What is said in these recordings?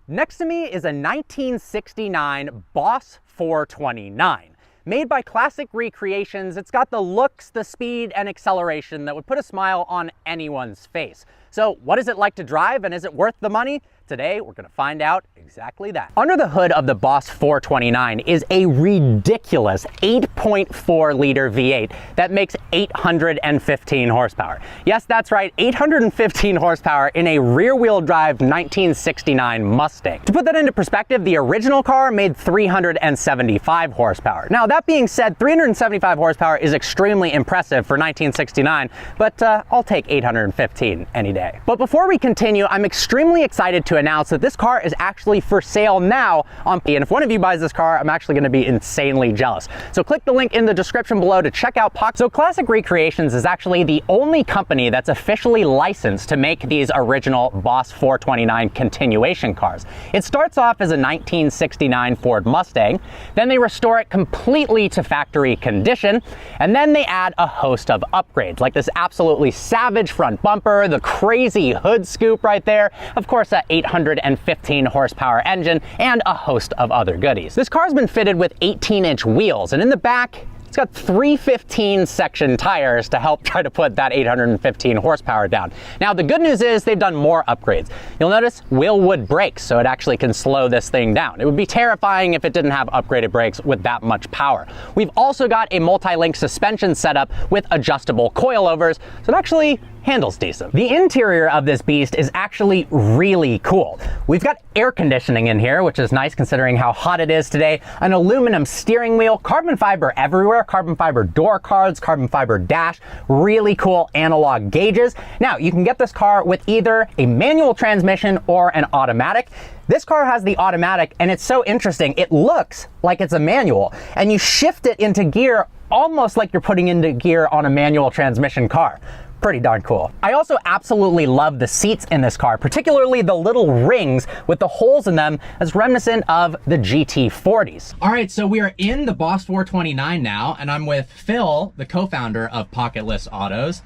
Next to me is a 1969 Boss 429. Made by Classic Recreations, it's got the looks, the speed, and acceleration that would put a smile on anyone's face. So what is it like to drive, and is it worth the money? Today, we're gonna find out exactly that. Under the hood of the Boss 429 is a ridiculous 8.4 liter V8 that makes 815 horsepower. Yes, that's right, 815 horsepower in a rear-wheel drive 1969 Mustang. To put that into perspective, the original car made 375 horsepower. Now, that being said, 375 horsepower is extremely impressive for 1969, but I'll take 815 any day. But before we continue, I'm extremely excited to announce that this car is actually for sale now on P. And if one of you buys this car, I'm actually going to be insanely jealous. So click the link in the description below to check out POC. So Classic Recreations is actually the only company that's officially licensed to make these original Boss 429 continuation cars. It starts off as a 1969 Ford Mustang, then they restore it completely to factory condition, and then they add a host of upgrades, like this absolutely savage front bumper, the crazy hood scoop right there, of course a 815 horsepower engine, and a host of other goodies. This car's been fitted with 18-inch wheels, and in the back, it's got 315 section tires to help try to put that 815 horsepower down. Now, the good news is they've done more upgrades. You'll notice wheel-wood brakes, so it actually can slow this thing down. It would be terrifying if it didn't have upgraded brakes with that much power. We've also got a multi-link suspension setup with adjustable coilovers, so it actually handles decent. The interior of this beast is actually really cool. We've got air conditioning in here, which is nice considering how hot it is today, an aluminum steering wheel, carbon fiber everywhere, carbon fiber door cards, carbon fiber dash, really cool analog gauges. Now, you can get this car with either a manual transmission or an automatic. This car has the automatic, and it's so interesting. It looks like it's a manual, and you shift it into gear almost like you're putting into gear on a manual transmission car. Pretty darn cool. I also absolutely love the seats in this car, particularly the little rings with the holes in them as reminiscent of the GT40s. All right, so we are in the Boss 429 now, and I'm with Phil, the co-founder of Pocketless Autos.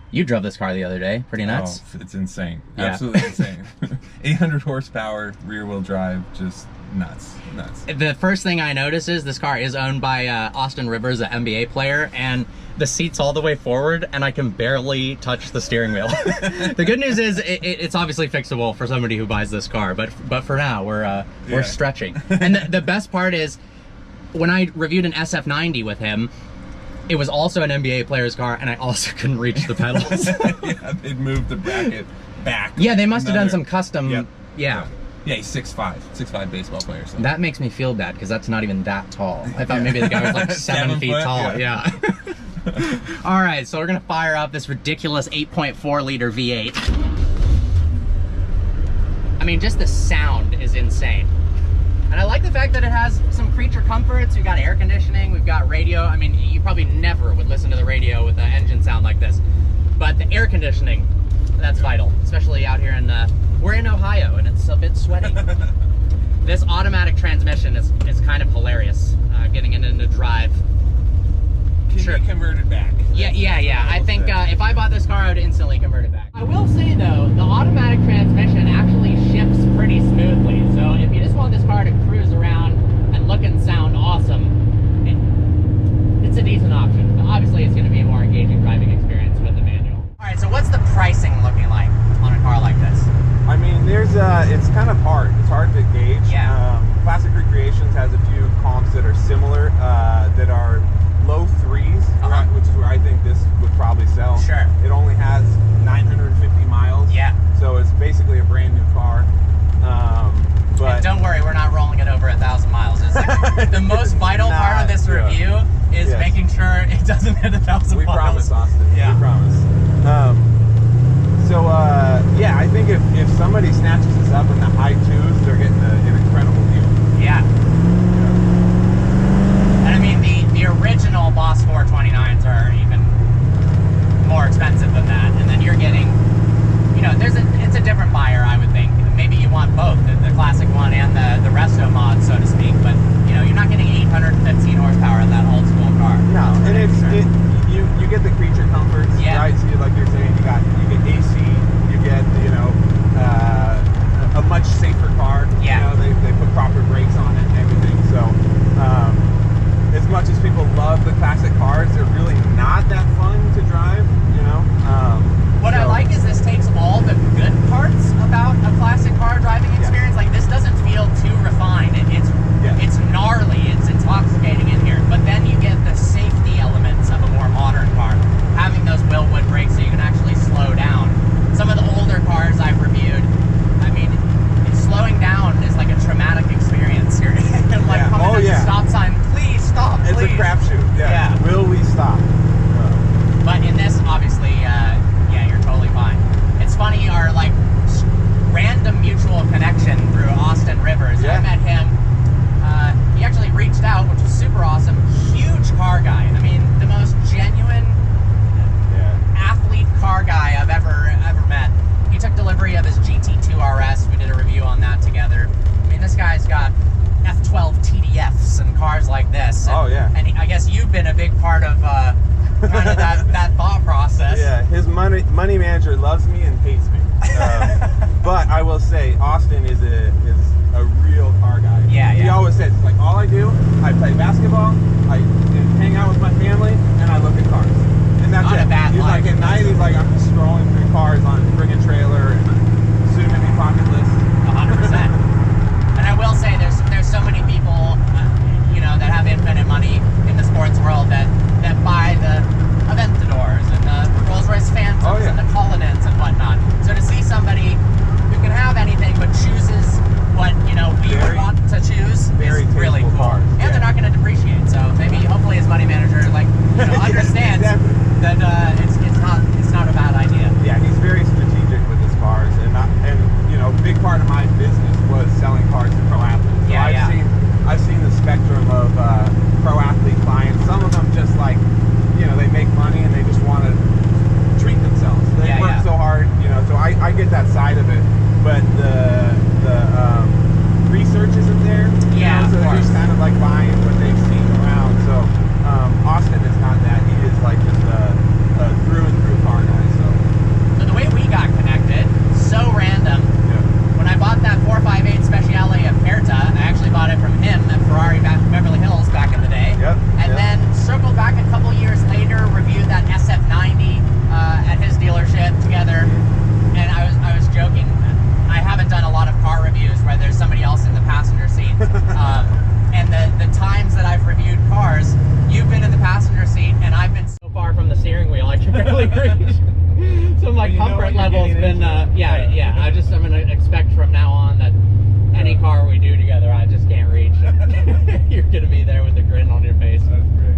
You drove this car the other day, pretty nuts. Oh, it's insane. Yeah. Absolutely insane. 800 horsepower, rear wheel drive, just nuts. The first thing I notice is this car is owned by Austin Rivers, an NBA player, and the seat's all the way forward and I can barely touch the steering wheel. The good news is it's obviously fixable for somebody who buys this car, but for now we're stretching. And the best part is when I reviewed an SF90 with him, it was also an NBA player's car and I also couldn't reach the pedals. Yeah, they'd moved the bracket back. Yeah, they must have done some custom. Yep. Yeah. Yeah, he's 6'5" baseball player. So. That makes me feel bad because that's not even that tall. I thought maybe the guy was like 7 feet tall. Yeah. All right, so we're gonna fire up this ridiculous 8.4 liter V8. I mean, just the sound is insane. And I like the fact that it has some creature comforts. We've got air conditioning, we've got radio. I mean, you probably never would listen to the radio with an engine sound like this. But the air conditioning, that's vital, especially out here in, we're in Ohio and it's a bit sweaty. This automatic transmission is kind of hilarious, getting it into drive. Can be converted back. Yeah. I think if I bought this car, I would instantly convert it back. I will say though, the automatic transmission actually shifts pretty smoothly. So if you just want this car to cruise around and look and sound awesome, it's a decent option. But obviously, it's going to be a more engaging driving experience with the manual. All right, so what's the pricing looking like on a car like this? I mean, it's kind of hard. It's hard to gauge. Yeah. Classic Recreations has a few comps that are similar, that are low threes, which is where I think this would probably sell. Sure. It only has 950 miles. Yeah. So it's basically a brand new car. But and don't worry, we're not rolling it over 1,000 miles. It's like the most vital part of this review is making sure it doesn't hit 1,000 miles. We promise, Austin. Yeah. We promise. Yeah, I think if somebody snatches this up in the high twos, they're getting an incredible deal. Yeah. And I mean, the original Boss 429s are even more expensive than that. And then you're getting, you know, it's a different buyer, I would think. Maybe you want both, the classic one and the resto mod, so to speak. But, you know, you're not getting 815 horsepower in that old school car. No, and you get the creature comforts, right? So like you're saying, you get AC, you get, you know, a much safer big part of kind of that thought process. Yeah, his money manager loves me and hates me. But I will say, Austin is a real car guy. Yeah, He always says, like, all I do, I play basketball, I hang out with my family, and I look at cars. And that's Not it. a bad He's life. like, at night, he's like, I'm just scrolling through cars on Bring a Trailer and soon to be Pocket List. 100%. And I will say, there's so many people, you know, that have infinite money in the sports world that buy the Aventadors and the Rolls-Royce Phantoms and the Cullinans and whatnot. So to see somebody who can have anything but chooses what, you know, we would want to choose is really cool. Cars. And they're not going to depreciate. So maybe, hopefully, his money manager, like, you know, understands that it's not a bad idea. Yeah, he's very strategic with his cars, and you know, a big part of my business was selling cars to pro athletes. So I've seen the spectrum of pro athlete clients. Some of them just like, you know, they make money and they just want to treat themselves. They work so hard, you know. So I get that side of it, but the research isn't there. Yeah, you know, so they're just kind of like buying what they've seen around. So Austin is not that. He is like just a through and through car guy. So the way we got connected, so random. When I bought that 458 Speciale at Perta, I actually bought it from him at Ferrari Beverly Hills back in the day. And then circled back a couple years later, reviewed that SF90 at his dealership together. And I was joking, I haven't done a lot of car reviews where there's somebody else in the passenger seat. And the times that I've reviewed cars, you've been in the passenger seat and I've been so far from the steering wheel I can barely reach. So my comfort level's been, I'm going to expect from now on that any car we do together, I just can't reach. You're going to be there with a grin on your face. That's great.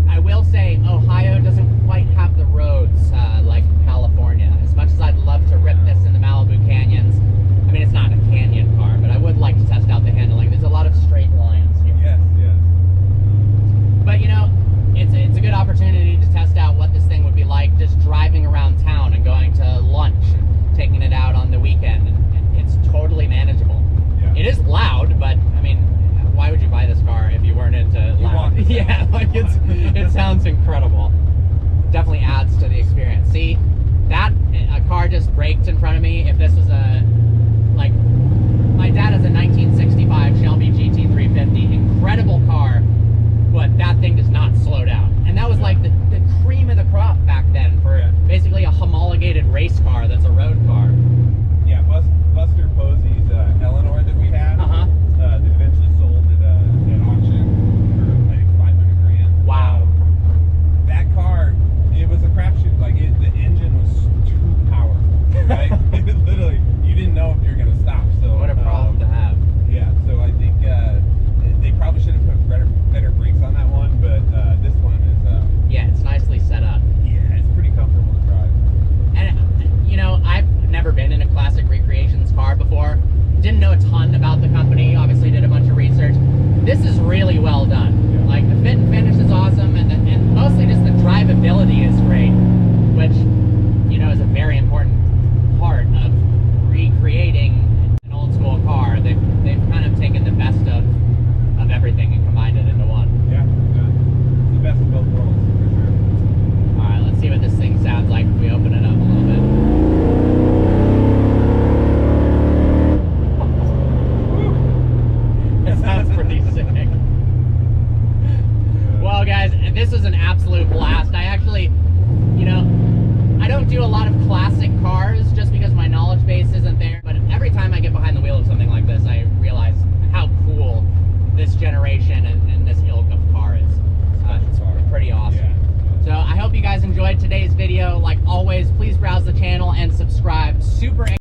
I will say, Ohio doesn't quite have the roads like California. As much as I'd love to rip this in the Malibu canyons, I mean, it's not a canyon car, but I would like to test out the handling. There's a lot of straight lines here. Yes. But, you know, it's a good opportunity to test out what this thing would be like just driving around town and going to lunch and taking it out on the weekend. And it's totally manageable. Yeah. It is loud, but, I mean, why would you buy this car if you weren't into loud? Yeah, like it sounds incredible. Definitely adds to the experience. See, a car just braked in front of me. If this was my dad has a 1965 Shelby GT350, incredible car, but that thing does not slow down. And that was like the cream of the crop back then for basically a homologated race car that's a road car. Yeah, Buster Posey's Eleanor that we had, that eventually sold at an auction for like 500 grand. Wow. That car, it was a crapshoot. Like the engine was too powerful, right? It literally, you didn't know if you were going to stop. So what a problem to have. Yeah, so I think they probably should have put better brakes on that one, but this one is it's nicely set up. Yeah, it's pretty comfortable to drive. And you know, I've never been in a classic recreations car before. Didn't know a ton about the company. Obviously, did a bunch of research. This is really well done. Yeah. Like the fit and finish is awesome, and mostly just the drivability is great, which, you know, is a very important part of recreating an old school car. They've kind of taken the best of everything and combined it into one. Yeah, it's the best of both worlds for sure. All right, let's see what this thing sounds like if we open it up a little bit. It sounds pretty sick. Well, guys, this was an absolute blast. I actually, you know, I don't do a lot of classic cars just because my knowledge base isn't there, but every time I get behind the wheel of something like this, I realize how cool this generation and this ilk of car is. It's pretty awesome. Yeah. So I hope you guys enjoyed today's video. Like always, please browse the channel and subscribe. Super